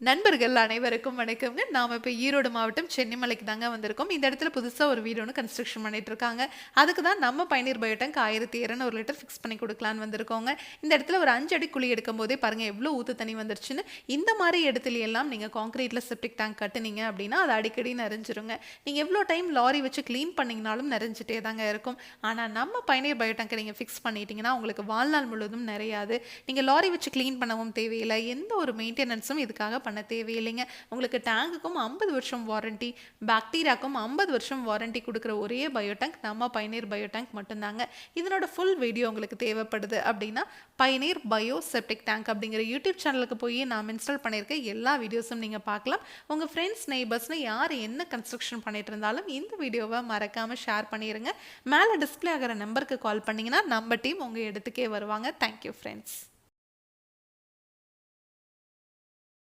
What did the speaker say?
நண்பர்கள் அனைவருக்கும் வணக்கம்ங்க. நாம இப்ப ஈரோடு மாவட்டம் சென்னிமலைக்கு தாங்க வந்திருக்கோம். இந்த இடத்துல புதுசா ஒரு வீடு ஒண்ணு கன்ஸ்ட்ரக்ஷன் பண்ணிட்டு இருக்காங்க. அதுக்கு தான் நம்ம பயனீர் பயோடேங்க் 1200 லிட்டர் ஃபிக்ஸ் பண்ணி குடுக்கலான்னு வந்திருக்கோங்க. இந்த இடத்துல ஒரு 5 அடி குழி எடுக்கும்போதே பாருங்க எவ்ளோ ஊத்து தண்ணி வந்துருச்சுன்னு. இந்த மாரி இடத்துல எல்லாம் நீங்க கான்கிரீட்ல செப்டிக் டேங்க் கட்டுனீங்க அப்படின்னா, அது அடிக்கடி நெறஞ்சிருங்க. நீங்க எவ்ளோ டைம் லாரி வச்சு கிளீன் பண்ணீங்கனாலும் நெறஞ்சிட்டே தாங்க இருக்கும். ஆனா நம்ம பயனீர் பயோடேங்க நீங்க ஃபிக்ஸ் பண்ணிட்டீங்கன்னா, உங்களுக்கு வாழ்நாள் முழுவதும் நெறையாது. நீங்க லாரி வச்சு கிளீன் பண்ணவும் தேவையில்ல. எந்த ஒரு மெயின்டெனன்ஸும் இதுக்காக பண்ண தேவையில்லைங்க. உங்களுக்கு டேங்குக்கும் 50 வருஷம் வாரண்டி, பாக்டீரியாக்கும் 50 வருஷம் வாரண்டி குடுக்குற ஒரே பயோடேங்க் நம்ம பயனீர் பயோடேங்க் மட்டும்தாங்க. இதனோட ஃபுல் வீடியோ உங்களுக்கு தேவைப்படுது அப்படின்னா, பயனீர் பயோ செப்டிக் டேங்க் அப்படிங்கிற யூடியூப் சேனலுக்கு போய் நான் இன்ஸ்டால் பண்ணியிருக்க எல்லா வீடியோஸும் நீங்க பார்க்கலாம். உங்க ஃப்ரெண்ட்ஸ், நெய்பர்ஸ்னு யார் என்ன கன்ஸ்ட்ரக்ஷன் பண்ணிட்டு இருந்தாலும் இந்த வீடியோவை மறக்காம ஷேர் பண்ணிருங்க. மேலே டிஸ்பிளே ஆகிற நம்பருக்கு கால் பண்ணீங்கன்னா நம்ம டீம் உங்க இடத்துக்கே வருவாங்க. Thank you friends.